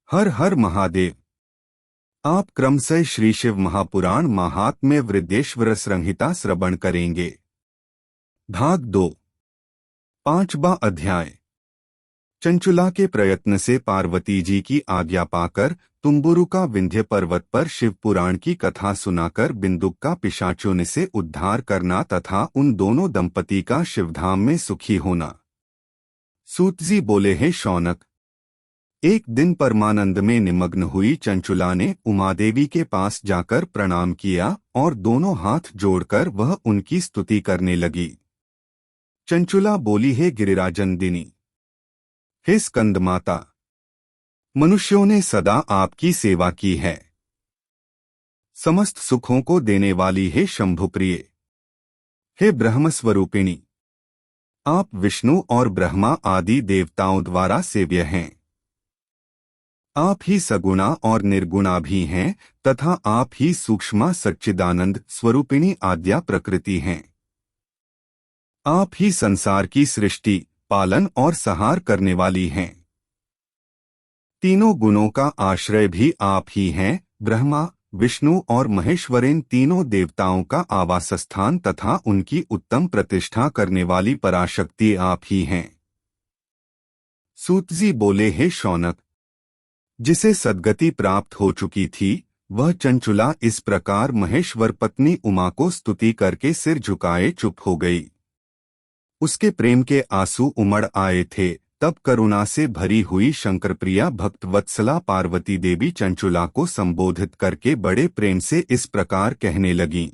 हर हर महादेव। आप क्रमशः श्री शिव महापुराण महात्म्य वृद्धेश्वर संहिता श्रवण करेंगे। भाग 2, 5वां अध्याय। चंचुला के प्रयत्न से पार्वती जी की आज्ञा पाकर तुम्बुरु का विंध्य पर्वत पर शिव पुराण की कथा सुनाकर बिंदुक का पिशाचों से उद्धार करना तथा उन दोनों दंपति का शिवधाम में सुखी होना। सूत जी बोले, हे शौनक, एक दिन परमानंद में निमग्न हुई चंचुला ने उमादेवी के पास जाकर प्रणाम किया और दोनों हाथ जोड़कर वह उनकी स्तुति करने लगी। चंचुला बोली, हे गिरिराजनंदिनी, हे स्कंद माता, मनुष्यों ने सदा आपकी सेवा की है। समस्त सुखों को देने वाली हे शंभुप्रिय, हे ब्रह्मस्वरूपिणी, आप विष्णु और ब्रह्मा आदि देवताओं द्वारा सेव्य हैं। आप ही सगुणा और निर्गुणा भी हैं तथा आप ही सूक्ष्म सच्चिदानंद स्वरूपिणी आद्या प्रकृति हैं। आप ही संसार की सृष्टि, पालन और संहार करने वाली हैं। तीनों गुणों का आश्रय भी आप ही हैं। ब्रह्मा, विष्णु और महेश्वर इन तीनों देवताओं का आवास स्थान तथा उनकी उत्तम प्रतिष्ठा करने वाली पराशक्ति आप ही हैं। सूत जी बोले, हे शौनक, जिसे सद्गति प्राप्त हो चुकी थी वह चंचुला इस प्रकार महेश्वर पत्नी उमा को स्तुति करके सिर झुकाए चुप हो गई। उसके प्रेम के आंसू उमड़ आए थे। तब करुणा से भरी हुई शंकरप्रिया भक्तवत्सला पार्वती देवी चंचुला को संबोधित करके बड़े प्रेम से इस प्रकार कहने लगीं।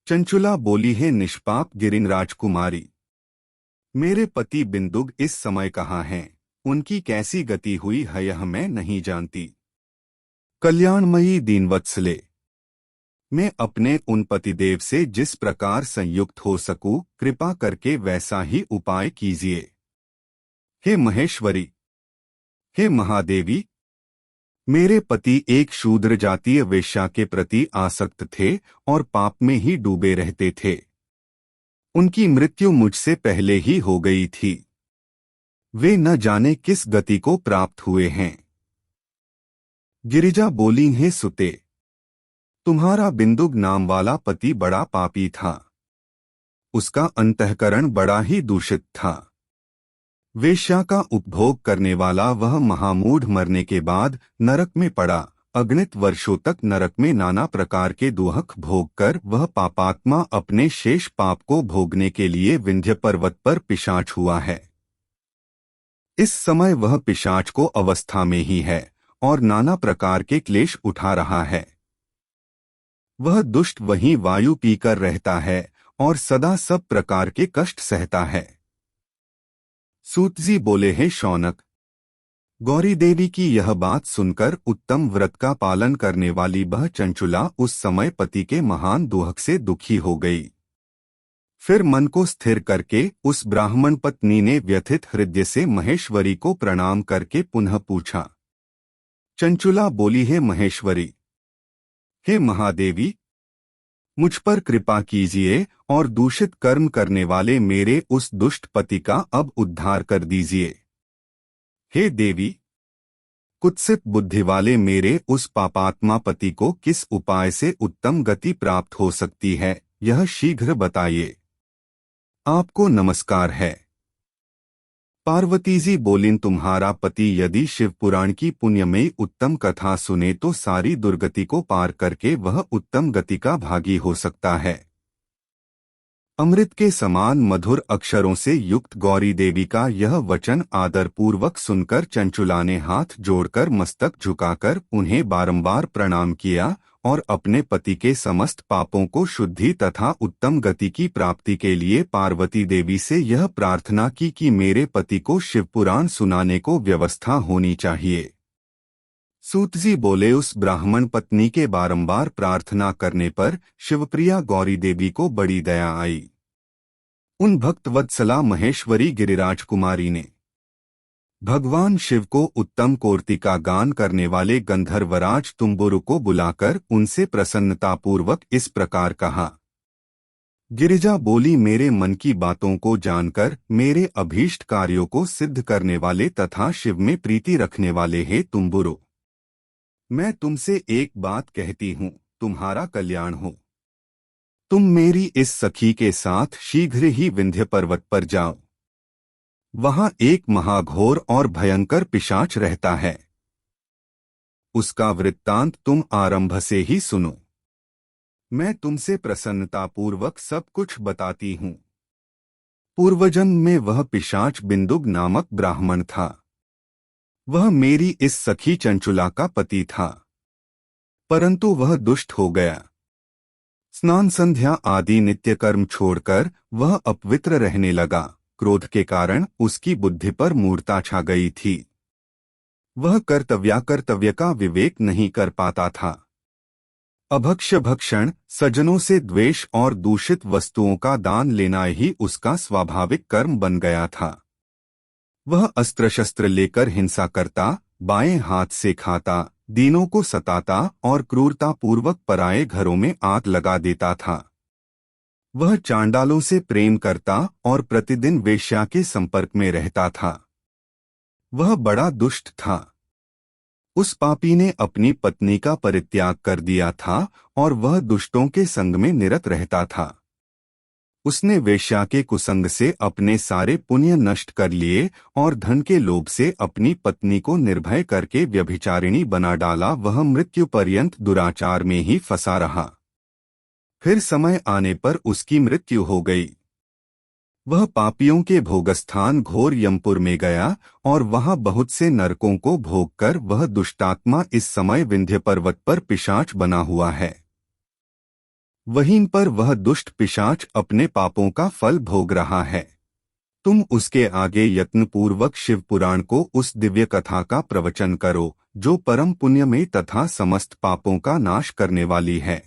चंचुला बोली, है निष्पाप गिरिराज कुमारी, मेरे पति बिंदुग इस समय कहाँ हैं? उनकी कैसी गति हुई है यह मैं नहीं जानती। कल्याणमयी दीनवत्सले, मैं अपने उन पतिदेव से जिस प्रकार संयुक्त हो सकूं कृपा करके वैसा ही उपाय कीजिए। हे महेश्वरी, हे महादेवी, मेरे पति एक शूद्र जातीय वेश्या के प्रति आसक्त थे और पाप में ही डूबे रहते थे। उनकी मृत्यु मुझसे पहले ही हो गई थी। वे न जाने किस गति को प्राप्त हुए हैं। गिरिजा बोली, हे सुते, तुम्हारा बिंदुग नाम वाला पति बड़ा पापी था। उसका अंतःकरण बड़ा ही दूषित था। वेश्या का उपभोग करने वाला वह महामूढ़ मरने के बाद नरक में पड़ा। अगणित वर्षों तक नरक में नाना प्रकार के दुहक भोग कर वह पापात्मा अपने शेष पाप को भोगने के लिए विंध्य पर्वत पर पिशाच हुआ है। इस समय वह पिशाच को अवस्था में ही है और नाना प्रकार के क्लेश उठा रहा है। वह दुष्ट वहीं वायु पीकर रहता है और सदा सब प्रकार के कष्ट सहता है। सूत जी बोले, हे शौनक, गौरी देवी की यह बात सुनकर उत्तम व्रत का पालन करने वाली वह चंचुला उस समय पति के महान दुहक से दुखी हो गई। फिर मन को स्थिर करके उस ब्राह्मण पत्नी ने व्यथित हृदय से महेश्वरी को प्रणाम करके पुनः पूछा। चंचुला बोली, हे महेश्वरी, हे महादेवी, मुझ पर कृपा कीजिए और दूषित कर्म करने वाले मेरे उस दुष्ट पति का अब उद्धार कर दीजिए। हे देवी, कुत्सित बुद्धि वाले मेरे उस पापात्मा पति को किस उपाय से उत्तम गति प्राप्त हो सकती है यह शीघ्र बताइए। आपको नमस्कार है। पार्वती जी बोलीं, तुम्हारा पति यदि शिव पुराण की पुण्यमयी उत्तम कथा सुने तो सारी दुर्गति को पार करके वह उत्तम गति का भागी हो सकता है। अमृत के समान मधुर अक्षरों से युक्त गौरी देवी का यह वचन आदरपूर्वक सुनकर चंचुला ने हाथ जोड़कर मस्तक झुकाकर उन्हें बारंबार प्रणाम किया और अपने पति के समस्त पापों को शुद्धि तथा उत्तम गति की प्राप्ति के लिए पार्वती देवी से यह प्रार्थना की कि मेरे पति को शिव पुराण सुनाने को व्यवस्था होनी चाहिए। सूत जी बोले, उस ब्राह्मण पत्नी के बारंबार प्रार्थना करने पर शिवप्रिया गौरी देवी को बड़ी दया आई। उन भक्तवत्सला महेश्वरी गिरिराज कुमारी ने भगवान शिव को उत्तम कोर्ति का गान करने वाले गंधर्वराज तुम्बुरु को बुलाकर उनसे प्रसन्नतापूर्वक इस प्रकार कहा। गिरिजा बोली, मेरे मन की बातों को जानकर मेरे अभीष्ट कार्यों को सिद्ध करने वाले तथा शिव में प्रीति रखने वाले हे तुम्बुरु, मैं तुमसे एक बात कहती हूँ, तुम्हारा कल्याण हो। तुम मेरी इस सखी के साथ शीघ्र ही विंध्य पर्वत पर जाओ। वहां एक महाघोर और भयंकर पिशाच रहता है। उसका वृत्तांत तुम आरंभ से ही सुनो। मैं तुमसे प्रसन्नतापूर्वक सब कुछ बताती हूँ। पूर्वजन्म में वह पिशाच बिंदुक नामक ब्राह्मण था। वह मेरी इस सखी चंचुला का पति था, परंतु वह दुष्ट हो गया। स्नान संध्या आदि नित्य कर्म छोड़कर वह अपवित्र रहने लगा। क्रोध के कारण उसकी बुद्धि पर मूढ़ता छा गई थी। वह कर्तव्य का विवेक नहीं कर पाता था। अभक्ष्य भक्षण, सज्जनों से द्वेष और दूषित वस्तुओं का दान लेना ही उसका स्वाभाविक कर्म बन गया था। वह अस्त्र शस्त्र लेकर हिंसा करता, बाएं हाथ से खाता, दीनों को सताता और क्रूरतापूर्वक पराये घरों में आग लगा देता था। वह चांडालों से प्रेम करता और प्रतिदिन वेश्या के संपर्क में रहता था। वह बड़ा दुष्ट था। उस पापी ने अपनी पत्नी का परित्याग कर दिया था और वह दुष्टों के संग में निरत रहता था। उसने वेश्या के कुसंग से अपने सारे पुण्य नष्ट कर लिए और धन के लोभ से अपनी पत्नी को निर्भय करके व्यभिचारिणी बना डाला। वह मृत्यु पर्यंत दुराचार में ही फंसा रहा। फिर समय आने पर उसकी मृत्यु हो गई। वह पापियों के भोगस्थान घोर यमपुर में गया और वहां बहुत से नरकों को भोगकर वह दुष्टात्मा इस समय विंध्य पर्वत पर पिशाच बना हुआ है। वहीं पर वह दुष्ट पिशाच अपने पापों का फल भोग रहा है। तुम उसके आगे यत्नपूर्वक शिव पुराण को उस दिव्य कथा का प्रवचन करो जो परम पुण्य में तथा समस्त पापों का नाश करने वाली है।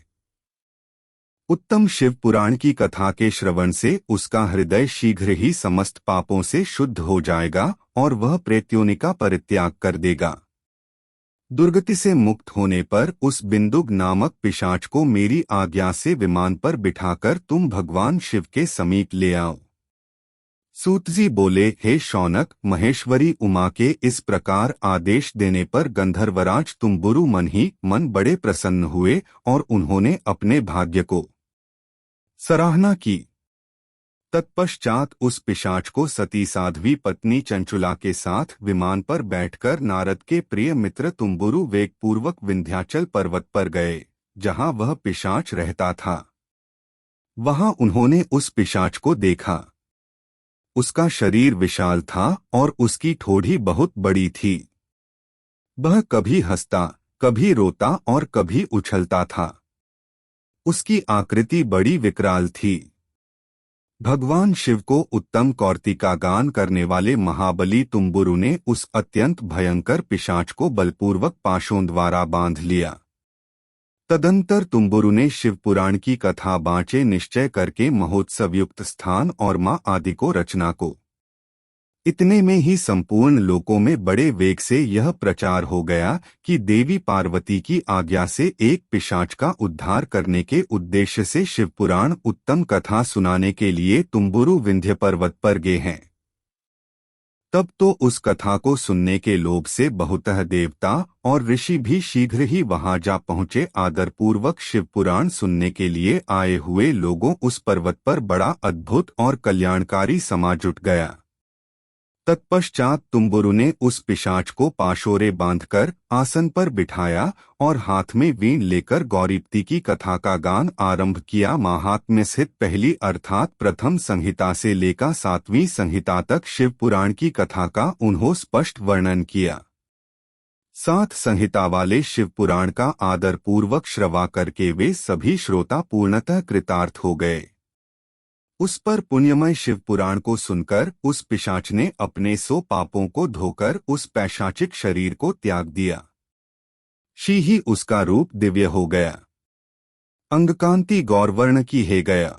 उत्तम शिव पुराण की कथा के श्रवण से उसका हृदय शीघ्र ही समस्त पापों से शुद्ध हो जाएगा और वह प्रेत्योनि का परित्याग कर देगा। दुर्गति से मुक्त होने पर उस बिंदुक नामक पिशाच को मेरी आज्ञा से विमान पर बिठाकर तुम भगवान शिव के समीप ले आओ। सूतजी बोले, हे शौनक, महेश्वरी उमा के इस प्रकार आदेश देने पर गंधर्वराज तुम्बुरु मन ही मन बड़े प्रसन्न हुए और उन्होंने अपने भाग्य को सराहना की। तत्पश्चात उस पिशाच को सती साध्वी पत्नी चंचुला के साथ विमान पर बैठकर नारद के प्रिय मित्र तुम्बुरु वेगपूर्वक विंध्याचल पर्वत पर गए, जहां वह पिशाच रहता था। वहां उन्होंने उस पिशाच को देखा। उसका शरीर विशाल था और उसकी ठोड़ी बहुत बड़ी थी। वह कभी हंसता, कभी रोता और कभी उछलता था। उसकी आकृति बड़ी विकराल थी। भगवान शिव को उत्तम कौर्ती का गान करने वाले महाबली तुम्बुरु ने उस अत्यंत भयंकर पिशाच को बलपूर्वक पाशों द्वारा बांध लिया। तदंतर तुम्बुरु ने शिव पुराण की कथा बाँचे निश्चय करके महोत्सवयुक्त स्थान और माँ आदि को रचना को। इतने में ही संपूर्ण लोकों में बड़े वेग से यह प्रचार हो गया कि देवी पार्वती की आज्ञा से एक पिशाच का उद्धार करने के उद्देश्य से शिवपुराण उत्तम कथा सुनाने के लिए तुम्बुरु विंध्य पर्वत पर गए हैं। तब तो उस कथा को सुनने के लोभ से बहुतः देवता और ऋषि भी शीघ्र ही वहां जा पहुंचे। आदरपूर्वक शिवपुराण सुनने के लिए आए हुए लोगों उस पर्वत पर बड़ा अद्भुत और कल्याणकारी समा जुट गया। तत्पश्चात तुम्बुरु ने उस पिशाच को पाशोरे बांधकर आसन पर बिठाया और हाथ में वीण लेकर गौरीप्ति की कथा का गान आरंभ किया। महात्म्य स्थित पहली अर्थात प्रथम संहिता से लेकर 7वीं संहिता तक शिव पुराण की कथा का उन्होंने स्पष्ट वर्णन किया। 7 संहिता वाले शिव पुराण का आदरपूर्वक श्रवा करके वे सभी श्रोता पूर्णतः कृतार्थ हो गए। उस पर पुण्यमय शिव पुराण को सुनकर उस पिशाच ने अपने 100 पापों को धोकर उस पैशाचिक शरीर को त्याग दिया। शी ही उसका रूप दिव्य हो गया, अंगकांति गौरवर्ण की है गया।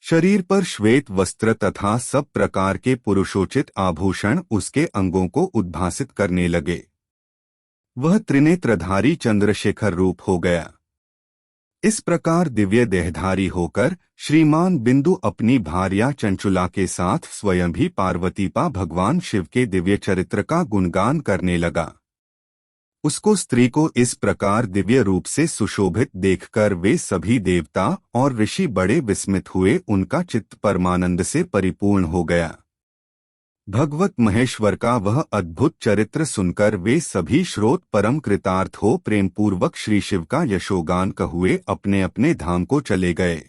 शरीर पर श्वेत वस्त्र तथा सब प्रकार के पुरुषोचित आभूषण उसके अंगों को उद्भासित करने लगे। वह त्रिनेत्रधारी चंद्रशेखर रूप हो गया। इस प्रकार दिव्य देहधारी होकर श्रीमान बिंदु अपनी भार्या चंचुला के साथ स्वयं भी पार्वतीपा भगवान शिव के दिव्य चरित्र का गुणगान करने लगा। उसको स्त्री को इस प्रकार दिव्य रूप से सुशोभित देखकर वे सभी देवता और ऋषि बड़े विस्मित हुए। उनका चित्त परमानंद से परिपूर्ण हो गया। भगवत महेश्वर का वह अद्भुत चरित्र सुनकर वे सभी श्रोत परम कृतार्थ हो प्रेमपूर्वक श्री शिव का यशोगान कहुए अपने अपने धाम को चले गए।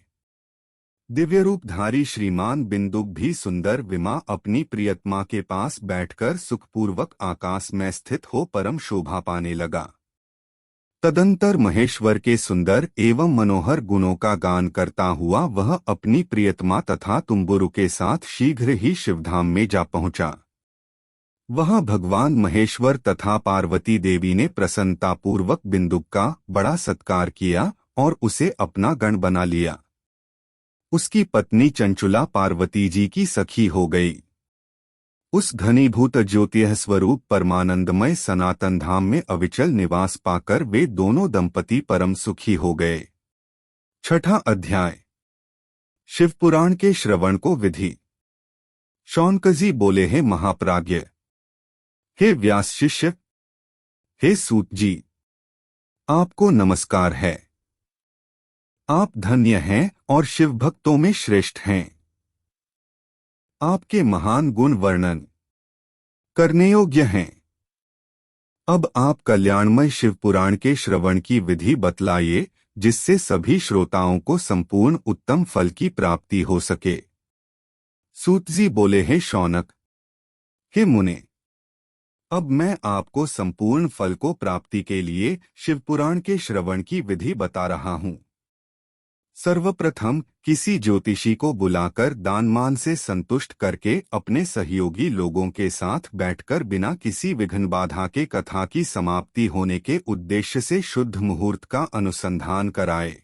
दिव्य रूपधारी श्रीमान बिंदुक भी सुंदर विमा अपनी प्रियतमा के पास बैठकर सुखपूर्वक आकाश में स्थित हो परम शोभा पाने लगा। तदंतर महेश्वर के सुंदर एवं मनोहर गुणों का गान करता हुआ वह अपनी प्रियतमा तथा तुम्बुरु के साथ शीघ्र ही शिवधाम में जा पहुंचा। वहां भगवान महेश्वर तथा पार्वती देवी ने प्रसन्नतापूर्वक बिंदुक का बड़ा सत्कार किया और उसे अपना गण बना लिया। उसकी पत्नी चंचुला पार्वती जी की सखी हो गई। उस घनीभूत ज्योतिः स्वरूप परमानंदमय सनातन धाम में अविचल निवास पाकर वे दोनों दंपति परम सुखी हो गए। छठा अध्याय। शिवपुराण के श्रवण को विधि। शौनकजी बोले, हे महाप्राज्ञ, हे व्यास शिष्य, हे सूत जी, आपको नमस्कार है। आप धन्य हैं और शिव भक्तों में श्रेष्ठ हैं। आपके महान गुण वर्णन करने योग्य हैं। अब आप कल्याणमय शिव पुराण के श्रवण की विधि बतलाइए, जिससे सभी श्रोताओं को संपूर्ण उत्तम फल की प्राप्ति हो सके। सूतजी बोले, हे शौनक, हे मुने, अब मैं आपको संपूर्ण फल को प्राप्ति के लिए शिवपुराण के श्रवण की विधि बता रहा हूं। सर्वप्रथम किसी ज्योतिषी को बुलाकर दानमान से संतुष्ट करके अपने सहयोगी लोगों के साथ बैठकर बिना किसी विघ्न बाधा के कथा की समाप्ति होने के उद्देश्य से शुद्ध मुहूर्त का अनुसंधान कराए।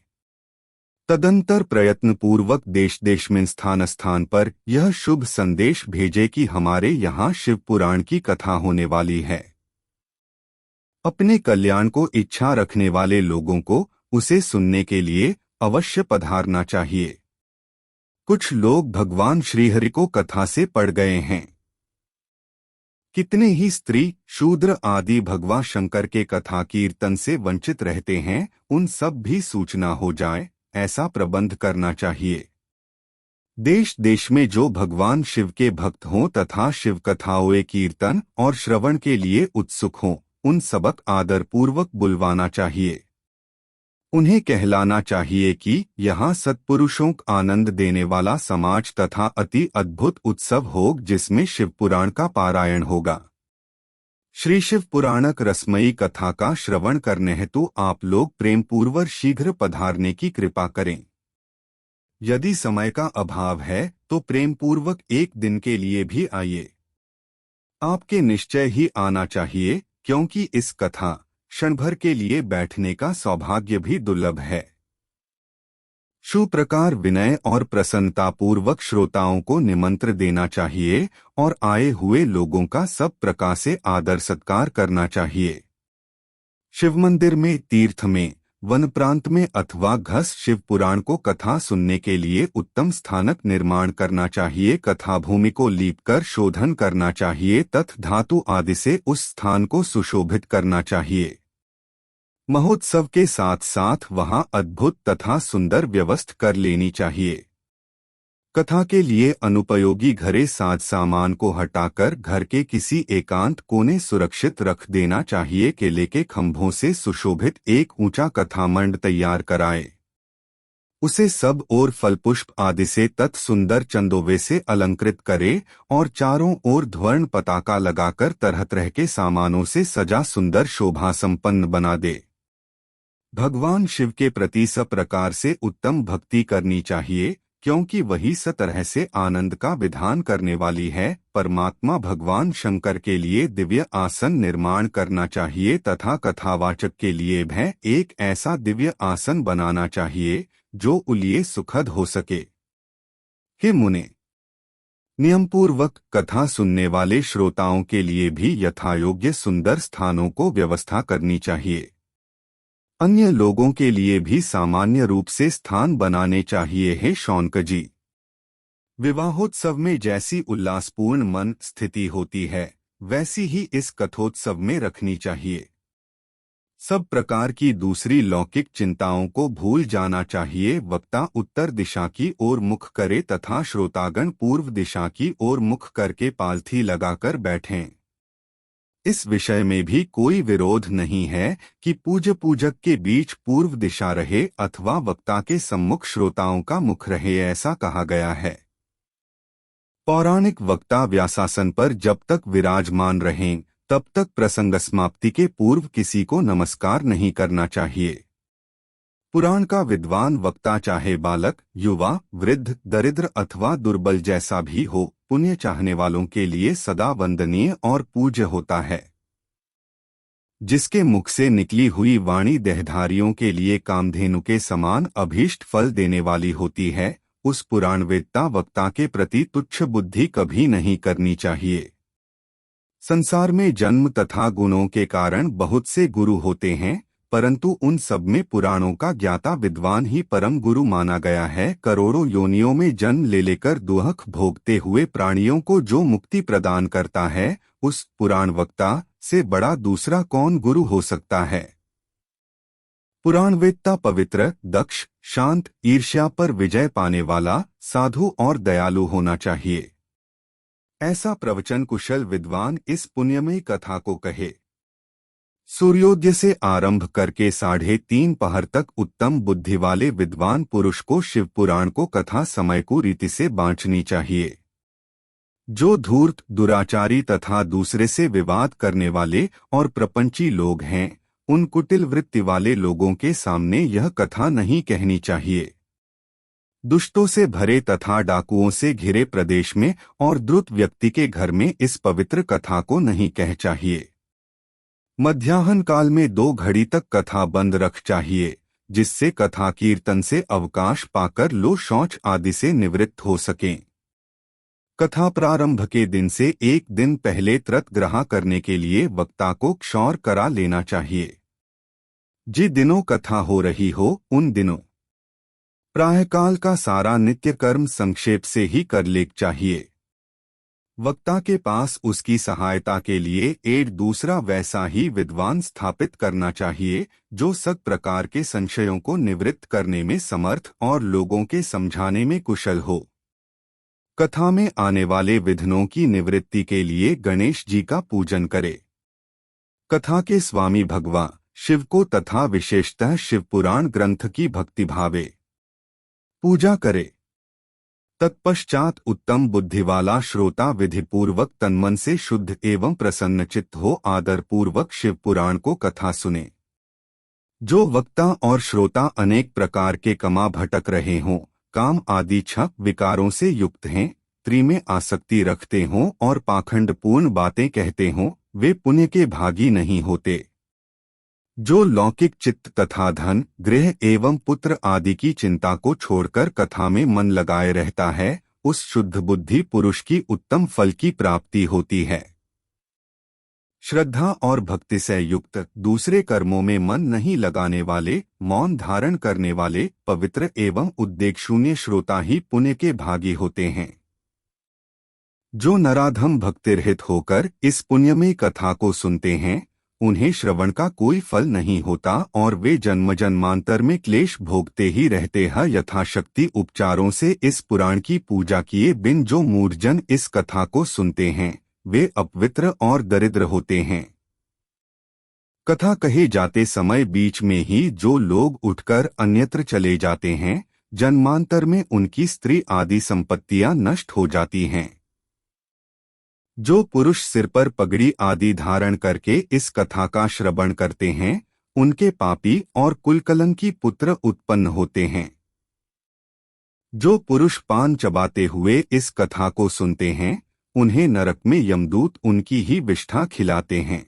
तदंतर प्रयत्नपूर्वक देश देश में स्थान स्थान पर यह शुभ संदेश भेजे कि हमारे यहाँ शिव पुराण की कथा होने वाली है। अपने कल्याण को इच्छा रखने वाले लोगों को उसे सुनने के लिए अवश्य पधारना चाहिए। कुछ लोग भगवान श्रीहरि को कथा से पड़ गए हैं। कितने ही स्त्री, शूद्र आदि भगवान शंकर के कथा कीर्तन से वंचित रहते हैं। उन सब भी सूचना हो जाए, ऐसा प्रबंध करना चाहिए। देश देश में जो भगवान शिव के भक्त हों तथा शिव कथाओं कीर्तन और श्रवण के लिए उत्सुक हों, उन सबक आदरपूर्वक बुलवाना चाहिए। उन्हें कहलाना चाहिए कि यहाँ सत्पुरुषों को आनंद देने वाला समाज तथा अति अद्भुत उत्सव हो, जिसमें शिव पुराण का पारायण होगा। श्री शिव पुराणक रसमयी कथा का श्रवण करने हेतु आप लोग प्रेम पूर्वक शीघ्र पधारने की कृपा करें। यदि समय का अभाव है तो प्रेम पूर्वक एक दिन के लिए भी आइए। आपके निश्चय ही आना चाहिए, क्योंकि इस कथा क्षण भर के लिए बैठने का सौभाग्य भी दुर्लभ है। सुप्रकार विनय और प्रसन्नतापूर्वक श्रोताओं को निमंत्रण देना चाहिए और आए हुए लोगों का सब प्रकार से आदर सत्कार करना चाहिए। शिव मंदिर में, तीर्थ में, वन प्रांत में अथवा घस शिव पुराण को कथा सुनने के लिए उत्तम स्थानक निर्माण करना चाहिए। कथा भूमि को लीपकर शोधन करना चाहिए तथा धातु आदि से उस स्थान को सुशोभित करना चाहिए। महोत्सव के साथ साथ वहां अद्भुत तथा सुंदर व्यवस्था कर लेनी चाहिए। कथा के लिए अनुपयोगी घरे साज सामान को हटाकर घर के किसी एकांत कोने सुरक्षित रख देना चाहिए। केले के खंभों से सुशोभित एक ऊंचा कथा मंड तैयार कराए। उसे सब और फल पुष्प आदि से तत्सुंदर चंदोवे से अलंकृत करे और चारों ओर ध्वर्ण पताका लगाकर तरह तरह के सामानों से सजा सुंदर शोभा संपन्न बना दे। भगवान शिव के प्रति सब प्रकार से उत्तम भक्ति करनी चाहिए, क्योंकि वही स तरह से आनंद का विधान करने वाली है। परमात्मा भगवान शंकर के लिए दिव्य आसन निर्माण करना चाहिए तथा कथावाचक के लिए भी एक ऐसा दिव्य आसन बनाना चाहिए जो उलिए सुखद हो सके। हे मुने, नियमपूर्वक कथा सुनने वाले श्रोताओं के लिए भी यथायोग्य सुंदर स्थानों को व्यवस्था करनी चाहिए। अन्य लोगों के लिए भी सामान्य रूप से स्थान बनाने चाहिए है शौनक जी। विवाहोत्सव में जैसी उल्लासपूर्ण मन स्थिति होती है, वैसी ही इस कथोत्सव में रखनी चाहिए। सब प्रकार की दूसरी लौकिक चिंताओं को भूल जाना चाहिए। वक्ता उत्तर दिशा की ओर मुख करे तथा श्रोतागण पूर्व दिशा की ओर मुख करके पालथी लगाकर बैठें। इस विषय में भी कोई विरोध नहीं है कि पूजक के बीच पूर्व दिशा रहे अथवा वक्ता के सम्मुख श्रोताओं का मुख रहे, ऐसा कहा गया है। पौराणिक वक्ता व्यासासन पर जब तक विराजमान रहें, तब तक प्रसंग समाप्ति के पूर्व किसी को नमस्कार नहीं करना चाहिए। पुराण का विद्वान वक्ता चाहे बालक, युवा, वृद्ध, दरिद्र अथवा दुर्बल जैसा भी हो, पुण्य चाहने वालों के लिए सदा वंदनीय और पूज्य होता है। जिसके मुख से निकली हुई वाणी देहधारियों के लिए कामधेनु के समान अभीष्ट फल देने वाली होती है, उस पुराणवेत्ता वक्ता के प्रति तुच्छ बुद्धि कभी नहीं करनी चाहिए। संसार में जन्म तथा गुणों के कारण बहुत से गुरु होते हैं, परंतु उन सब में पुराणों का ज्ञाता विद्वान ही परम गुरु माना गया है। करोड़ों योनियों में जन्म ले लेकर दुख भोगते हुए प्राणियों को जो मुक्ति प्रदान करता है, उस पुराण वक्ता से बड़ा दूसरा कौन गुरु हो सकता है। पुराणवेत्ता पवित्र, दक्ष, शांत, ईर्ष्या पर विजय पाने वाला, साधु और दयालु होना चाहिए। ऐसा प्रवचन कुशल विद्वान इस पुण्यमयी कथा को कहे। सूर्योदय से आरंभ करके 3:30 पहर तक उत्तम बुद्धि वाले विद्वान पुरुष को शिव पुराण को कथा समय को रीति से बांटनी चाहिए। जो धूर्त, दुराचारी तथा दूसरे से विवाद करने वाले और प्रपंची लोग हैं, उन कुटिल वृत्ति वाले लोगों के सामने यह कथा नहीं कहनी चाहिए। दुष्टों से भरे तथा डाकुओं से घिरे प्रदेश में और द्रुत व्यक्ति के घर में इस पवित्र कथा को नहीं कह चाहिए। मध्याह्न काल में 2 घड़ी तक कथा बंद रख चाहिए, जिससे कथा कीर्तन से अवकाश पाकर लोग शौच आदि से निवृत्त हो सकें। कथा प्रारंभ के दिन से 1 दिन पहले त्रत ग्रह करने के लिए वक्ता को क्षौर करा लेना चाहिए। जिन दिनों कथा हो रही हो, उन दिनों प्रातःकाल का सारा नित्य कर्म संक्षेप से ही कर ले चाहिए। वक्ता के पास उसकी सहायता के लिए एक दूसरा वैसा ही विद्वान स्थापित करना चाहिए, जो सब प्रकार के संशयों को निवृत्त करने में समर्थ और लोगों के समझाने में कुशल हो। कथा में आने वाले विघ्नों की निवृत्ति के लिए गणेश जी का पूजन करे। कथा के स्वामी भगवान शिव को तथा विशेषतः शिव पुराण ग्रंथ की भक्ति भावे पूजा करे। तत्पश्चात उत्तम बुद्धि वाला श्रोता विधिपूर्वक तन्मन से शुद्ध एवं प्रसन्नचित्त हो आदर पूर्वक शिव पुराण को कथा सुने। जो वक्ता और श्रोता अनेक प्रकार के कमा भटक रहे हों, काम आदि छह विकारों से युक्त हैं, स्त्री में आसक्ति रखते हों और पाखंडपूर्ण बातें कहते हों, वे पुण्य के भागी नहीं होते। जो लौकिक चित्त तथा धन, गृह एवं पुत्र आदि की चिंता को छोड़कर कथा में मन लगाए रहता है, उस शुद्ध बुद्धि पुरुष की उत्तम फल की प्राप्ति होती है। श्रद्धा और भक्ति से युक्त, दूसरे कर्मों में मन नहीं लगाने वाले, मौन धारण करने वाले, पवित्र एवं उद्वेग शून्य श्रोता ही पुण्य के भागी होते हैं। जो नराधम भक्तिरहित होकर इस पुण्यमयी कथा को सुनते हैं, उन्हें श्रवण का कोई फल नहीं होता और वे जन्म जन्मांतर में क्लेश भोगते ही रहते हैं। यथाशक्ति उपचारों से इस पुराण की पूजा किए बिन जो मूढ़जन इस कथा को सुनते हैं, वे अपवित्र और दरिद्र होते हैं। कथा कहे जाते समय बीच में ही जो लोग उठकर अन्यत्र चले जाते हैं, जन्मांतर में उनकी स्त्री आदि संपत्तियां नष्ट हो जाती हैं। जो पुरुष सिर पर पगड़ी आदि धारण करके इस कथा का श्रवण करते हैं, उनके पापी और कुलकलंकी पुत्र उत्पन्न होते हैं। जो पुरुष पान चबाते हुए इस कथा को सुनते हैं, उन्हें नरक में यमदूत उनकी ही विष्ठा खिलाते हैं।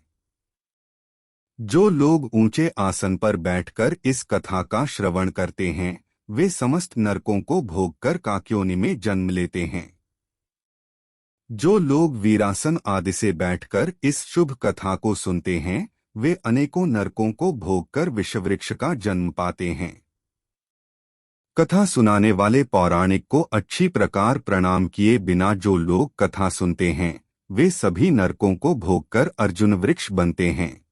जो लोग ऊंचे आसन पर बैठकर इस कथा का श्रवण करते हैं, वे समस्त नरकों को भोगकर काक्योनि में जन्म लेते हैं। जो लोग वीरासन आदि से बैठकर इस शुभ कथा को सुनते हैं, वे अनेकों नरकों को भोगकर विषवृक्ष का जन्म पाते हैं। कथा सुनाने वाले पौराणिक को अच्छी प्रकार प्रणाम किए बिना जो लोग कथा सुनते हैं वे सभी नरकों को भोगकर अर्जुन वृक्ष बनते हैं।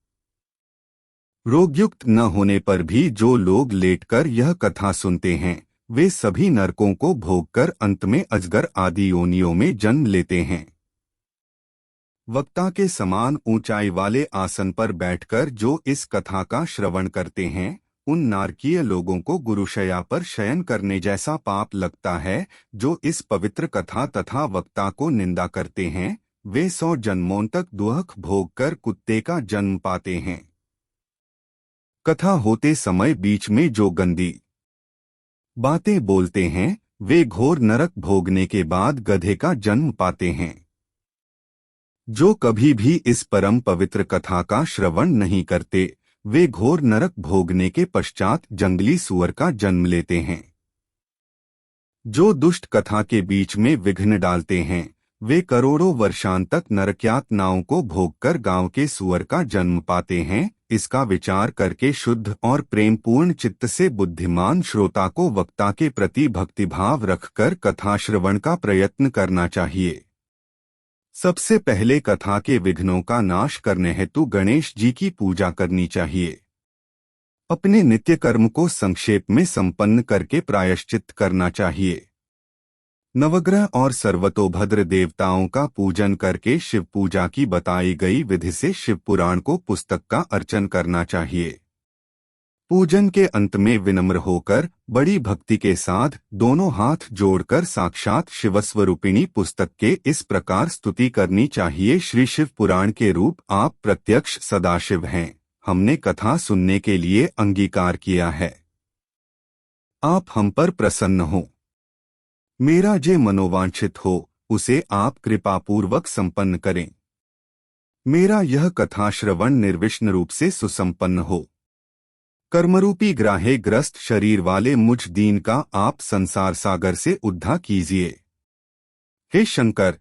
रोगयुक्त न होने पर भी जो लोग लेटकर यह कथा सुनते हैं वे सभी नरकों को भोगकर अंत में अजगर आदि योनियों में जन्म लेते हैं। वक्ता के समान ऊंचाई वाले आसन पर बैठकर जो इस कथा का श्रवण करते हैं उन नारकीय लोगों को गुरुशया पर शयन करने जैसा पाप लगता है। जो इस पवित्र कथा तथा वक्ता को निंदा करते हैं वे 100 जन्मों तक दुख भोगकर कुत्ते का जन्म पाते हैं। कथा होते समय बीच में जो गंदी बातें बोलते हैं वे घोर नरक भोगने के बाद गधे का जन्म पाते हैं। जो कभी भी इस परम पवित्र कथा का श्रवण नहीं करते वे घोर नरक भोगने के पश्चात जंगली सुअर का जन्म लेते हैं। जो दुष्ट कथा के बीच में विघ्न डालते हैं वे करोड़ों वर्षांतक नरकयातनाओं को भोगकर गांव के सुअर का जन्म पाते हैं। इसका विचार करके शुद्ध और प्रेमपूर्ण चित्त से बुद्धिमान श्रोता को वक्ता के प्रति भक्तिभाव रखकर कथा श्रवण का प्रयत्न करना चाहिए। सबसे पहले कथा के विघ्नों का नाश करने हेतु गणेश जी की पूजा करनी चाहिए। अपने नित्य कर्म को संक्षेप में संपन्न करके प्रायश्चित करना चाहिए। नवग्रह और सर्वतोभद्र देवताओं का पूजन करके शिव पूजा की बताई गई विधि से शिव पुराण को पुस्तक का अर्चन करना चाहिए। पूजन के अंत में विनम्र होकर बड़ी भक्ति के साथ दोनों हाथ जोड़कर साक्षात शिवस्वरूपिणी पुस्तक के इस प्रकार स्तुति करनी चाहिए। श्री शिव पुराण के रूप आप प्रत्यक्ष सदाशिव हैं। हमने कथा सुनने के लिए अंगीकार किया है। आप हम पर प्रसन्न हो। मेरा जे मनोवांछित हो उसे आप कृपापूर्वक संपन्न करें। मेरा यह कथा श्रवण निर्विघ्न रूप से सुसंपन्न हो। कर्मरूपी ग्राहे ग्रस्त शरीर वाले मुझ दीन का आप संसार सागर से उद्धार कीजिए। हे शंकर,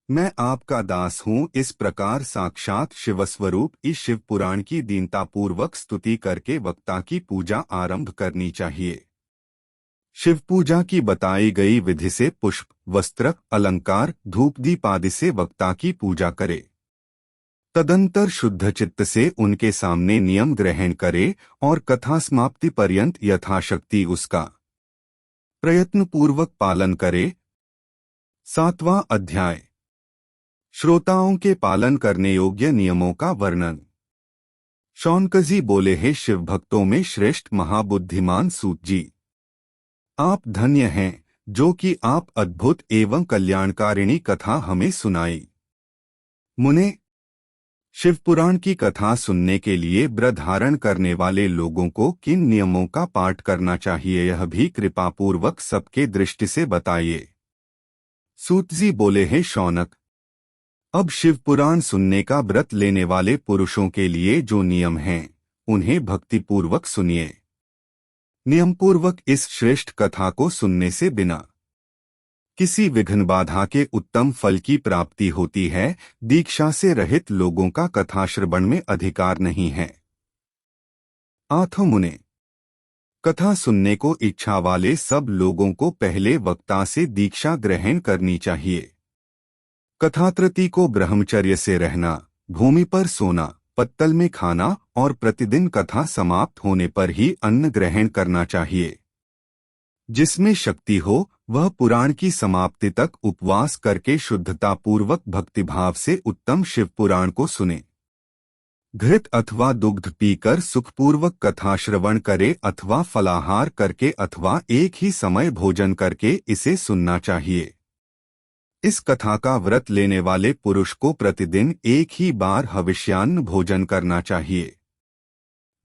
मैं आपका दास हूँ। इस प्रकार साक्षात शिवस्वरूप इस शिव पुराण की दीनतापूर्वक स्तुति करके वक्ता की पूजा आरंभ करनी चाहिए। शिव पूजा की बताई गई विधि से पुष्प, वस्त्र, अलंकार, धूप दीप आदि से वक्ता की पूजा करे। तदंतर शुद्ध चित्त से उनके सामने नियम ग्रहण करे और कथा समाप्ति पर्यंत यथाशक्ति उसका प्रयत्नपूर्वक पालन करे। 7वां अध्याय श्रोताओं के पालन करने योग्य नियमों का वर्णन। शौनकजी बोले, हे शिव भक्तों में श्रेष्ठ महाबुद्धिमान सूत जी, आप धन्य हैं जो कि आप अद्भुत एवं कल्याणकारिणी कथा हमें सुनाई। मुने, शिव पुराण की कथा सुनने के लिए व्रत धारण करने वाले लोगों को किन नियमों का पाठ करना चाहिए यह भी कृपापूर्वक सबके दृष्टि से बताइए। सूत जी बोले, हे शौनक, अब शिव पुराण सुनने का व्रत लेने वाले पुरुषों के लिए जो नियम हैं उन्हें भक्तिपूर्वक सुनिए। नियमपूर्वक इस श्रेष्ठ कथा को सुनने से बिना किसी विघ्न बाधा के उत्तम फल की प्राप्ति होती है। दीक्षा से रहित लोगों का कथा श्रवण में अधिकार नहीं है। आठों मुने, कथा सुनने को इच्छा वाले सब लोगों को पहले वक्ता से दीक्षा ग्रहण करनी चाहिए। कथात्रती को ब्रह्मचर्य से रहना, भूमि पर सोना, पत्तल में खाना और प्रतिदिन कथा समाप्त होने पर ही अन्न ग्रहण करना चाहिए। जिसमें शक्ति हो वह पुराण की समाप्ति तक उपवास करके शुद्धतापूर्वक भक्तिभाव से उत्तम शिव पुराण को सुने। घृत अथवा दुग्ध पीकर सुखपूर्वक कथा श्रवण करे अथवा फलाहार करके अथवा एक ही समय भोजन करके इसे सुनना चाहिए। इस कथा का व्रत लेने वाले पुरुष को प्रतिदिन एक ही बार हविष्यान्न भोजन करना चाहिए।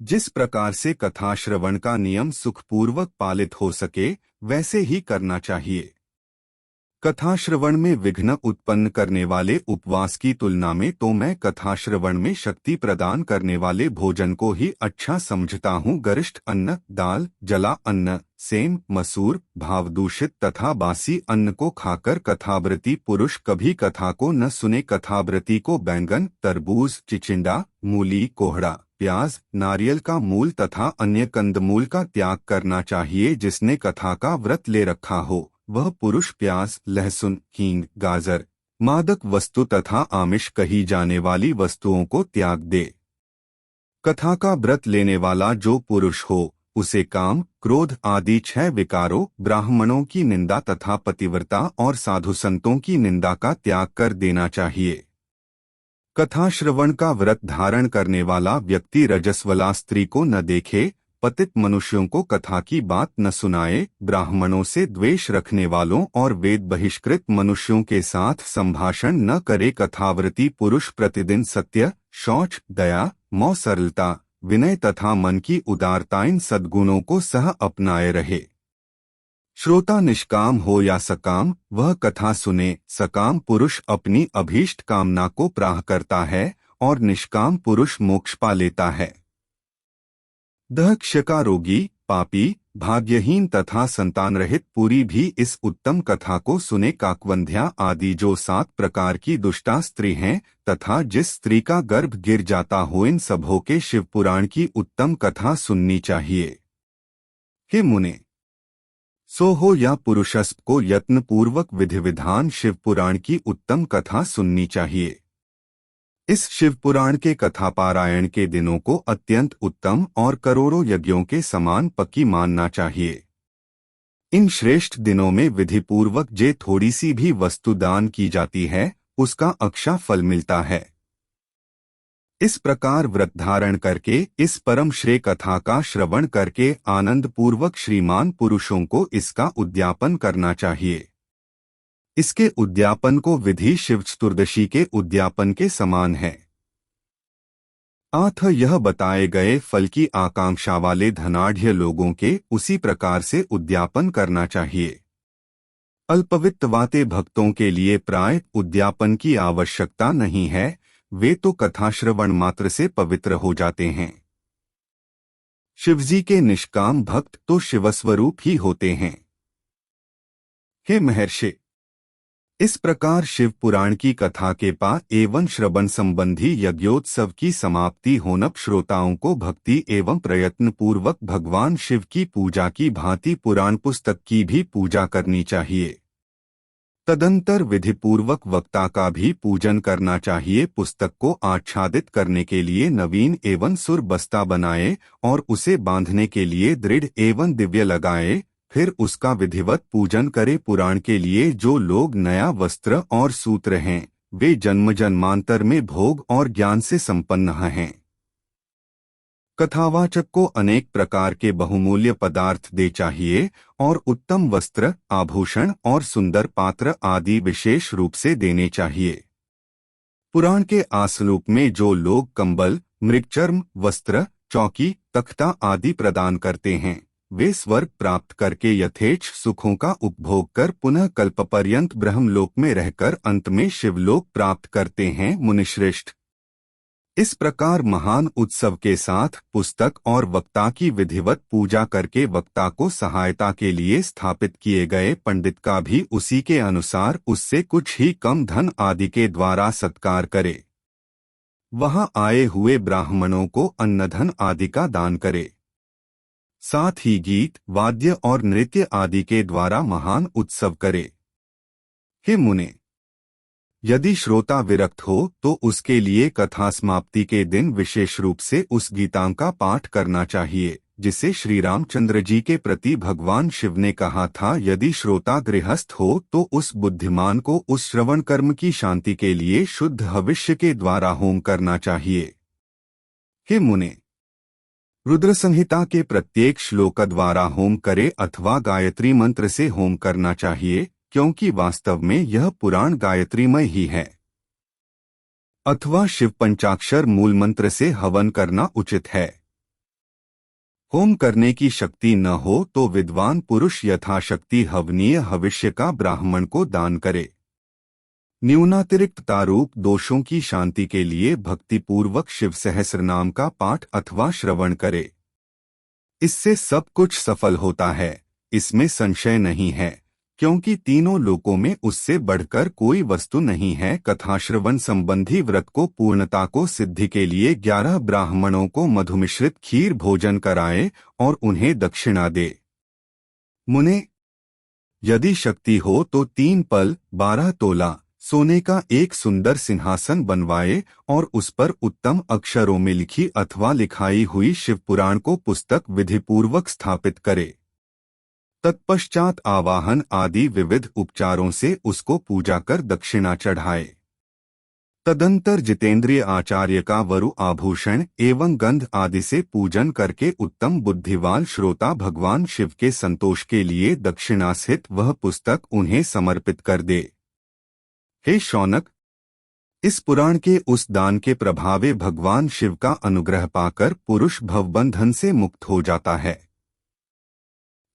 जिस प्रकार से कथा श्रवण का नियम सुखपूर्वक पालित हो सके वैसे ही करना चाहिए। कथा श्रवण में विघ्न उत्पन्न करने वाले उपवास की तुलना में तो मैं कथा श्रवण में शक्ति प्रदान करने वाले भोजन को ही अच्छा समझता हूँ। गरिष्ठ अन्न, दाल, जला अन्न, सेम, मसूर, भावदूषित तथा बासी अन्न को खाकर कथाव्रती पुरुष कभी कथा को न सुने। कथाव्रती को बैंगन, तरबूज, चिचिंडा, मूली, कोहड़ा, प्याज, नारियल का मूल तथा अन्य कंदमूल का त्याग करना चाहिए। जिसने कथा का व्रत ले रखा हो वह पुरुष प्याज, लहसुन, हींग, गाजर, मादक वस्तु तथा आमिष कही जाने वाली वस्तुओं को त्याग दे। कथा का व्रत लेने वाला जो पुरुष हो उसे काम, क्रोध आदि 6 विकारों, ब्राह्मणों की निंदा तथा पतिव्रता और साधु संतों की निंदा का त्याग कर देना चाहिए। कथा श्रवण का व्रत धारण करने वाला व्यक्ति रजस्वला स्त्री को न देखे, पतित मनुष्यों को कथा की बात न सुनाए, ब्राह्मणों से द्वेष रखने वालों और वेद बहिष्कृत मनुष्यों के साथ संभाषण न करे। कथाव्रती पुरुष प्रतिदिन सत्य, शौच, दया, मौ, सरलता, विनय तथा मन की उदारता इन सद्गुणों को सह अपनाए रहे। श्रोता निष्काम हो या सकाम वह कथा सुने। सकाम पुरुष अपनी अभीष्ट कामना को प्राह करता है और निष्काम पुरुष मोक्ष पा लेता है। दक्ष का रोगी, पापी, भाग्यहीन तथा संतान रहित पूरी भी इस उत्तम कथा को सुने। काकवंध्या आदि जो 7 प्रकार की दुष्टा स्त्री हैं तथा जिस स्त्री का गर्भ गिर जाता हो इन सबों के शिव पुराण की उत्तम कथा सुननी चाहिए। हे मुने, सो हो या पुरुषस्थ को यत्न पूर्वक विधि विधान शिव पुराण की उत्तम कथा सुननी चाहिए। इस शिव पुराण के कथा पारायण के दिनों को अत्यंत उत्तम और करोड़ों यज्ञों के समान पक्की मानना चाहिए। इन श्रेष्ठ दिनों में विधि पूर्वक जे थोड़ी सी भी वस्तु दान की जाती है उसका अक्षय फल मिलता है। इस प्रकार व्रत धारण करके इस परम श्रेय कथा का श्रवण करके आनंद पूर्वक श्रीमान पुरुषों को इसका उद्यापन करना चाहिए। इसके उद्यापन को विधि शिव चतुर्दशी के उद्यापन के समान है। अथ यह बताए गए फल की आकांक्षा वाले धनाढ़ लोगों के उसी प्रकार से उद्यापन करना चाहिए। अल्पवित्त वाते भक्तों के लिए प्राय उद्यापन की आवश्यकता नहीं है, वे तो कथा श्रवण मात्र से पवित्र हो जाते हैं। शिवजी के निष्काम भक्त तो शिवस्वरूप ही होते हैं। हे महर्षि, इस प्रकार शिव पुराण की कथा के पाठ एवं श्रवण संबंधी यज्ञोत्सव की समाप्ति होनप श्रोताओं को भक्ति एवं प्रयत्न पूर्वक भगवान शिव की पूजा की भांति पुराण पुस्तक की भी पूजा करनी चाहिए। तदंतर विधि पूर्वक वक्ता का भी पूजन करना चाहिए। पुस्तक को आच्छादित करने के लिए नवीन एवं सुर बस्ता बनाए और उसे बांधने के लिए दृढ़ एवं दिव्य लगाए, फिर उसका विधिवत पूजन करे। पुराण के लिए जो लोग नया वस्त्र और सूत्र हैं वे जन्म जन्मांतर में भोग और ज्ञान से संपन्न हैं। कथावाचक को अनेक प्रकार के बहुमूल्य पदार्थ दे चाहिए और उत्तम वस्त्र, आभूषण और सुंदर पात्र आदि विशेष रूप से देने चाहिए। पुराण के आसरूप में जो लोग कंबल, मृगचर्म, वस्त्र, चौकी, तख्ता आदि प्रदान करते हैं वे स्वर्ग प्राप्त करके यथेच्छ सुखों का उपभोग कर पुनः कल्पपर्यंत ब्रह्मलोक में रहकर अंत में शिवलोक प्राप्त करते हैं। मुनिश्रेष्ठ, इस प्रकार महान उत्सव के साथ पुस्तक और वक्ता की विधिवत पूजा करके वक्ता को सहायता के लिए स्थापित किए गए पंडित का भी उसी के अनुसार उससे कुछ ही कम धन आदि के द्वारा सत्कार करे। वहां आए हुए ब्राह्मणों को अन्नधन आदि का दान करे। साथ ही गीत, वाद्य और नृत्य आदि के द्वारा महान उत्सव करे। हे मुने, यदि श्रोता विरक्त हो तो उसके लिए कथा समाप्ति के दिन विशेष रूप से उस गीतांग का पाठ करना चाहिए जिसे श्री रामचंद्र जी के प्रति भगवान शिव ने कहा था। यदि श्रोता गृहस्थ हो तो उस बुद्धिमान को उस श्रवण कर्म की शांति के लिए शुद्ध हविष्य के द्वारा होम करना चाहिए। हे मुने, रुद्र संहिता के प्रत्येक श्लोक द्वारा होम करे अथवा गायत्री मंत्र से होम करना चाहिए, क्योंकि वास्तव में यह पुराण गायत्रीमय ही है। अथवा शिव पंचाक्षर मूल मंत्र से हवन करना उचित है। होम करने की शक्ति न हो तो विद्वान पुरुष यथाशक्ति हवनीय भविष्य का ब्राह्मण को दान करे। न्यूनातिरिक्त तारूप दोषों की शांति के लिए भक्तिपूर्वक शिव सहस्रनाम का पाठ अथवा श्रवण करे। इससे सब कुछ सफल होता है, इसमें संशय नहीं है, क्योंकि तीनों लोकों में उससे बढ़कर कोई वस्तु नहीं है। कथाश्रवण संबंधी व्रत को पूर्णता को सिद्धि के लिए 11 ब्राह्मणों को मधुमिश्रित खीर भोजन कराए और उन्हें दक्षिणा दे। मुने, यदि शक्ति हो तो 3 पल 12 तोला सोने का एक सुंदर सिंहासन बनवाए और उस पर उत्तम अक्षरों में लिखी अथवा लिखाई हुई शिव पुराण को पुस्तक विधिपूर्वक स्थापित करे। तत्पश्चात आवाहन आदि विविध उपचारों से उसको पूजा कर दक्षिणा चढ़ाए। तदंतर जितेंद्रिय आचार्य का वरु आभूषण एवं गंध आदि से पूजन करके उत्तम बुद्धिवान श्रोता भगवान शिव के संतोष के लिए दक्षिणा सहित वह पुस्तक उन्हें समर्पित कर दे। हे शौनक, इस पुराण के उस दान के प्रभावे भगवान शिव का अनुग्रह पाकर पुरुष भवबंधन से मुक्त हो जाता है।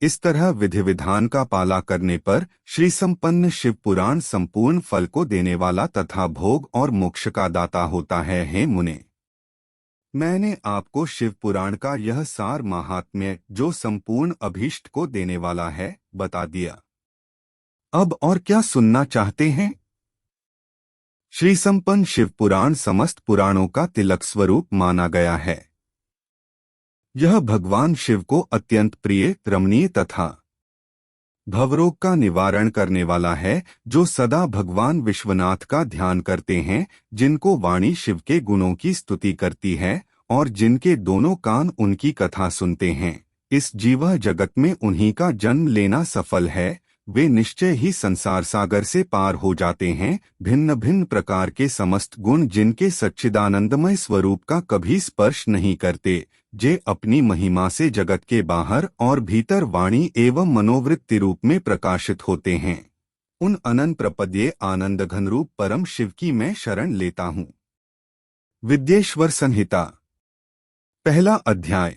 इस तरह विधि विधान का पाला करने पर श्री संपन्न शिव पुराण संपूर्ण फल को देने वाला तथा भोग और मोक्ष का दाता होता है। हे मुने, मैंने आपको शिव पुराण का यह सार महात्म्य जो संपूर्ण अभीष्ट को देने वाला है बता दिया। अब और क्या सुनना चाहते हैं? श्री संपन्न शिव पुराण समस्त पुराणों का तिलक स्वरूप माना गया है। यह भगवान शिव को अत्यंत प्रिय, रमणीय तथा भवरोग का निवारण करने वाला है। जो सदा भगवान विश्वनाथ का ध्यान करते हैं, जिनको वाणी शिव के गुणों की स्तुति करती है और जिनके दोनों कान उनकी कथा सुनते हैं, इस जीव जगत में उन्हीं का जन्म लेना सफल है। वे निश्चय ही संसार सागर से पार हो जाते हैं। भिन्न भिन्न प्रकार के समस्त गुण जिनके सच्चिदानंदमय स्वरूप का कभी स्पर्श नहीं करते, जे अपनी महिमा से जगत के बाहर और भीतर वाणी एवं मनोवृत्ति रूप में प्रकाशित होते हैं, उन अनंत प्रपद्ये आनंद घन रूप परम शिव की मैं शरण लेता हूँ। विद्येश्वर संहिता, पहला अध्याय।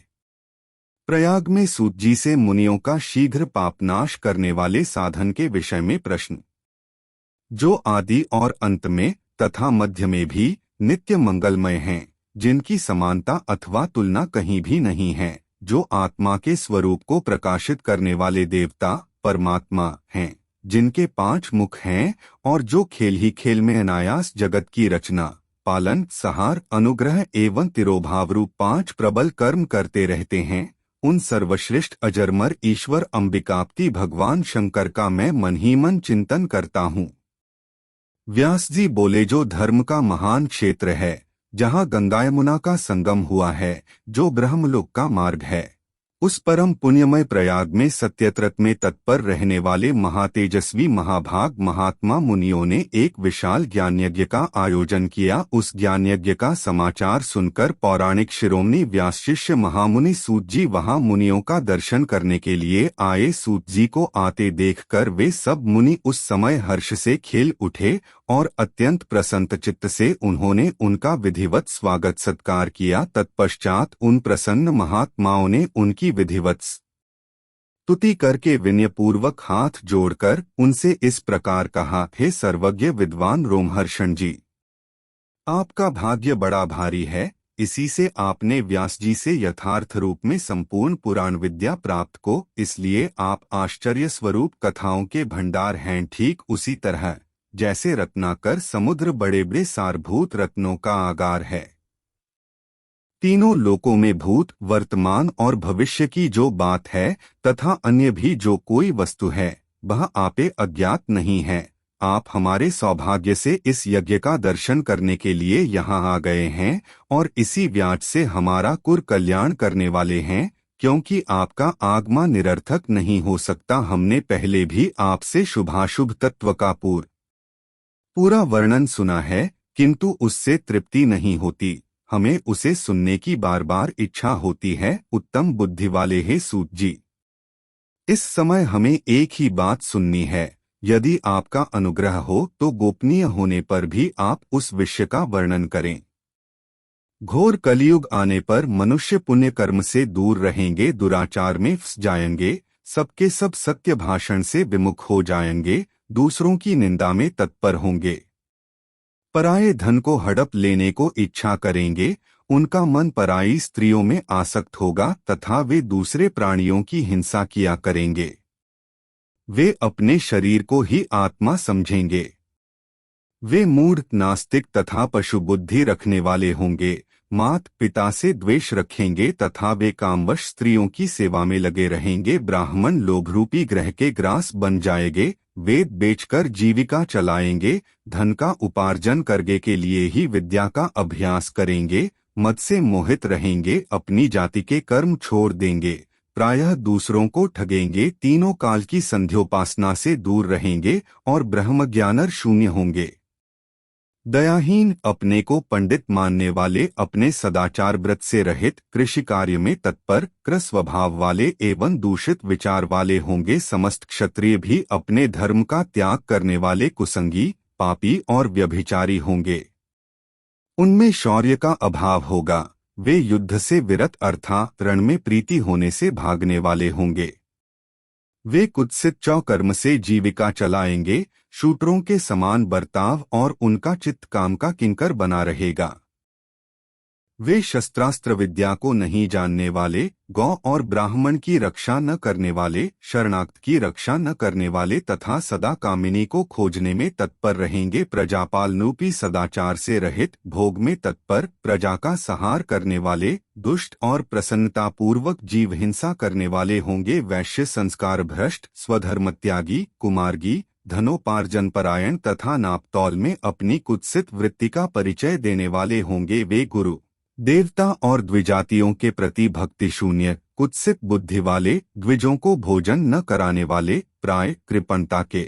प्रयाग में सूत जी से मुनियों का शीघ्र पापनाश करने वाले साधन के विषय में प्रश्न। जो आदि और अंत में तथा मध्य में भी नित्य मंगलमय हैं, जिनकी समानता अथवा तुलना कहीं भी नहीं है, जो आत्मा के स्वरूप को प्रकाशित करने वाले देवता परमात्मा हैं, जिनके 5 मुख हैं और जो खेल ही खेल में अनायास जगत की रचना, पालन, सहार, अनुग्रह एवं तिरोभाव रूप 5 प्रबल कर्म करते रहते हैं, उन सर्वश्रेष्ठ अजरमर ईश्वर अंबिकापति भगवान शंकर का मैं मन ही मन चिंतन करता हूँ। व्यास जी बोले, जो धर्म का महान क्षेत्र है, जहाँ गंगा यमुना का संगम हुआ है, जो ब्रह्मलोक का मार्ग है, उस परम पुण्यमय प्रयाग में सत्यत्रत में तत्पर रहने वाले महातेजस्वी महाभाग महात्मा मुनियों ने एक विशाल ज्ञान यज्ञ का आयोजन किया। उस ज्ञान यज्ञ का समाचार सुनकर पौराणिक शिरोमणि व्यास शिष्य महामुनि सूत जी वहां मुनियों का दर्शन करने के लिए आए। सूत जी को आते देखकर वे सब मुनि उस समय हर्ष से खेल उठे और अत्यंत प्रसन्न चित्त से उन्होंने उनका विधिवत स्वागत सत्कार किया। तत्पश्चात उन प्रसन्न महात्माओं ने उनकी विधिवत स्तुति करके विनयपूर्वक हाथ जोड़कर उनसे इस प्रकार कहा, हे सर्वज्ञ विद्वान रोमहर्षण जी, आपका भाग्य बड़ा भारी है। इसी से आपने व्यास जी से यथार्थ रूप में संपूर्ण पुराण विद्या प्राप्त को, इसलिए आप आश्चर्य स्वरूप कथाओं के भंडार हैं। ठीक उसी तरह जैसे रत्नाकर समुद्र बड़े बड़े सारभूत रत्नों का आगार है। तीनों लोकों में भूत, वर्तमान और भविष्य की जो बात है तथा अन्य भी जो कोई वस्तु है, वह आपे अज्ञात नहीं है। आप हमारे सौभाग्य से इस यज्ञ का दर्शन करने के लिए यहाँ आ गए हैं और इसी व्याज से हमारा कुल कल्याण करने वाले हैं, क्योंकि आपका आगमन निरर्थक नहीं हो सकता। हमने पहले भी आपसे शुभाशुभ तत्व का पूरा वर्णन सुना है, किंतु उससे तृप्ति नहीं होती। हमें उसे सुनने की बार बार इच्छा होती है। उत्तम बुद्धि वाले हे सूत जी, इस समय हमें एक ही बात सुननी है। यदि आपका अनुग्रह हो तो गोपनीय होने पर भी आप उस विषय का वर्णन करें। घोर कलयुग आने पर मनुष्य पुण्य कर्म से दूर रहेंगे, दुराचार में फंस जाएंगे, सबके सब सत्य भाषण से विमुख हो जाएंगे, दूसरों की निंदा में तत्पर होंगे, पराये धन को हड़प लेने को इच्छा करेंगे, उनका मन पराई स्त्रियों में आसक्त होगा तथा वे दूसरे प्राणियों की हिंसा किया करेंगे। वे अपने शरीर को ही आत्मा समझेंगे। वे मूढ़, नास्तिक तथा पशु बुद्धि रखने वाले होंगे, मात पिता से द्वेष रखेंगे तथा वे कामवश स्त्रियों की सेवा में लगे रहेंगे। ब्राह्मण लोभरूपी ग्रह के ग्रास बन जाएंगे, वेद बेचकर जीविका चलाएंगे, धन का उपार्जन करने के लिए ही विद्या का अभ्यास करेंगे, मद से मोहित रहेंगे, अपनी जाति के कर्म छोड़ देंगे, प्रायः दूसरों को ठगेंगे, तीनों काल की संध्योपासना से दूर रहेंगे और ब्रह्मज्ञानर शून्य होंगे। दयाहीन, अपने को पंडित मानने वाले, अपने सदाचार व्रत से रहित, कृषि कार्य में तत्पर, कृ स्वभाव वाले एवं दूषित विचार वाले होंगे। समस्त क्षत्रिय भी अपने धर्म का त्याग करने वाले कुसंगी, पापी और व्यभिचारी होंगे। उनमें शौर्य का अभाव होगा, वे युद्ध से विरत अर्थात रण में प्रीति होने से भागने वाले होंगे। वे कुत्सित चौकर्म से जीविका चलाएंगे, शूटरों के समान बर्ताव और उनका चित्त काम का किंकर बना रहेगा। वे शस्त्रास्त्र विद्या को नहीं जानने वाले, गौ और ब्राह्मण की रक्षा न करने वाले, शरणागत की रक्षा न करने वाले तथा सदा कामिनी को खोजने में तत्पर रहेंगे। प्रजापाल रूपी सदाचार से रहित, भोग में तत्पर, प्रजा का सहार करने वाले, दुष्ट और प्रसन्नतापूर्वक जीव हिंसा करने वाले होंगे। वैश्य संस्कार भ्रष्ट, स्वधर्मत्यागी, कुमार्गी, धनोपार्जन परायण तथा नापतौल में अपनी कुत्सित वृत्ति का परिचय देने वाले होंगे। वे गुरु, देवता और द्विजातियों के प्रति भक्ति शून्य, कुत्सित बुद्धि वाले, द्विजों को भोजन न कराने वाले, प्राय कृपणता के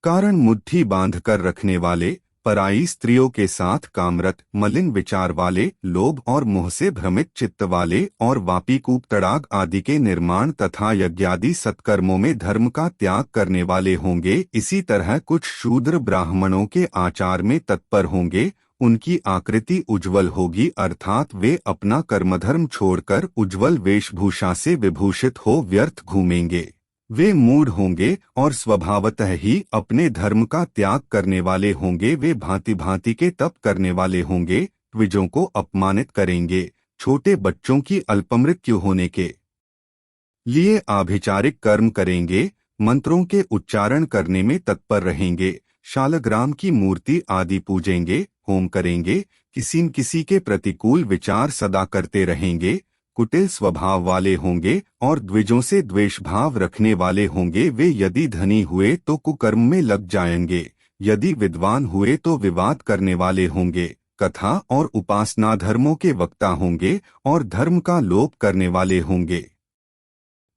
कारण मुट्ठी बांधकर रखने वाले, पराई स्त्रियों के साथ कामरत, मलिन विचार वाले, लोभ और मोह से भ्रमित चित्त वाले और वापी, कूप, तड़ाग आदि के निर्माण तथा यज्ञादि सत्कर्मों में धर्म का त्याग करने वाले होंगे। इसी तरह कुछ शूद्र ब्राह्मणों के आचार में तत्पर होंगे, उनकी आकृति उज्ज्वल होगी अर्थात वे अपना कर्मधर्म छोड़कर उज्ज्वल वेशभूषा से विभूषित हो व्यर्थ घूमेंगे। वे मूढ़ होंगे और स्वभावतः ही अपने धर्म का त्याग करने वाले होंगे। वे भांति भांति के तप करने वाले होंगे, द्विजों को अपमानित करेंगे, छोटे बच्चों की अल्पमृत्यु होने के लिए आभिचारिक कर्म करेंगे, मंत्रों के उच्चारण करने में तत्पर रहेंगे, शालग्राम की मूर्ति आदि पूजेंगे, होम करेंगे, किसी के प्रतिकूल विचार सदा करते रहेंगे, कुटिल स्वभाव वाले होंगे और द्विजों से द्वेष भाव रखने वाले होंगे। वे यदि धनी हुए तो कुकर्म में लग जाएंगे, यदि विद्वान हुए तो विवाद करने वाले होंगे, कथा और उपासना धर्मों के वक्ता होंगे और धर्म का लोप करने वाले होंगे।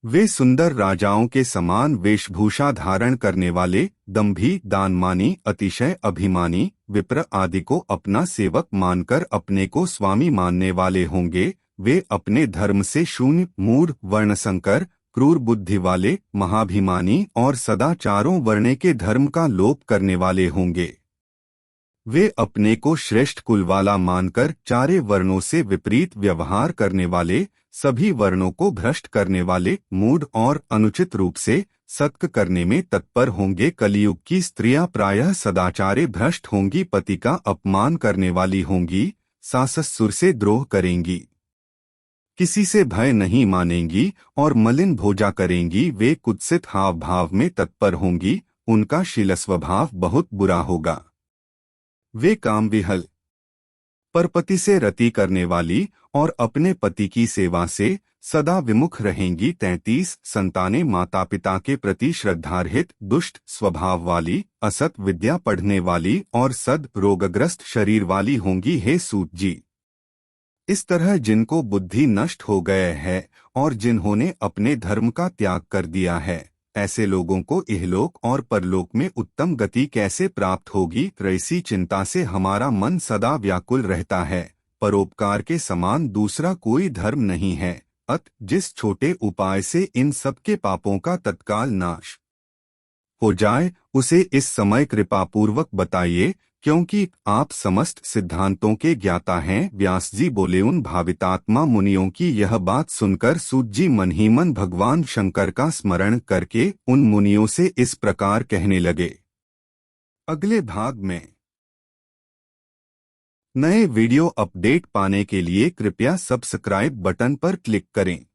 वे सुंदर राजाओं के समान वेशभूषा धारण करने वाले, दंभी, दानमानी, अतिशय अभिमानी, विप्र आदि को अपना सेवक मानकर अपने को स्वामी मानने वाले होंगे। वे अपने धर्म से शून्य, मूढ़, वर्णसंकर, क्रूर बुद्धि वाले, महाभिमानी और सदा चारों वर्ण के धर्म का लोप करने वाले होंगे। वे अपने को श्रेष्ठ कुल वाला मानकर चारे वर्णों से विपरीत व्यवहार करने वाले, सभी वर्णों को भ्रष्ट करने वाले, मूढ़ और अनुचित रूप से सत्क करने में तत्पर होंगे। कलियुग की स्त्रियां प्रायः सदाचारे भ्रष्ट होंगी, पति का अपमान करने वाली होंगी, सास ससुर से द्रोह करेंगी, किसी से भय नहीं मानेंगी और मलिन भोजा करेंगी। वे कुत्सित हाव भाव में तत्पर होंगी, उनका शील स्वभाव बहुत बुरा होगा। वे काम विहल, परपति से रति करने वाली और अपने पति की सेवा से सदा विमुख रहेंगी। 33 संतानें माता पिता के प्रति श्रद्धारहित, दुष्ट स्वभाव वाली, असत विद्या पढ़ने वाली और सद रोगग्रस्त शरीर वाली होंगी। हे सूत जी, इस तरह जिनको बुद्धि नष्ट हो गए है और जिन्होंने अपने धर्म का त्याग कर दिया है, ऐसे लोगों को इहलोक और परलोक में उत्तम गति कैसे प्राप्त होगी? ऐसी चिंता से हमारा मन सदा व्याकुल रहता है। परोपकार के समान दूसरा कोई धर्म नहीं है। जिस छोटे उपाय से इन सबके पापों का तत्काल नाश हो जाए, उसे इस समय कृपापूर्वक बताइए, क्योंकि आप समस्त सिद्धांतों के ज्ञाता हैं। व्यास जी बोले। उन भावितात्मा मुनियों की यह बात सुनकर सूत जी मन ही मन भगवान शंकर का स्मरण करके उन मुनियों से इस प्रकार कहने लगे। अगले भाग में नए वीडियो अपडेट पाने के लिए कृपया सब्सक्राइब बटन पर क्लिक करें।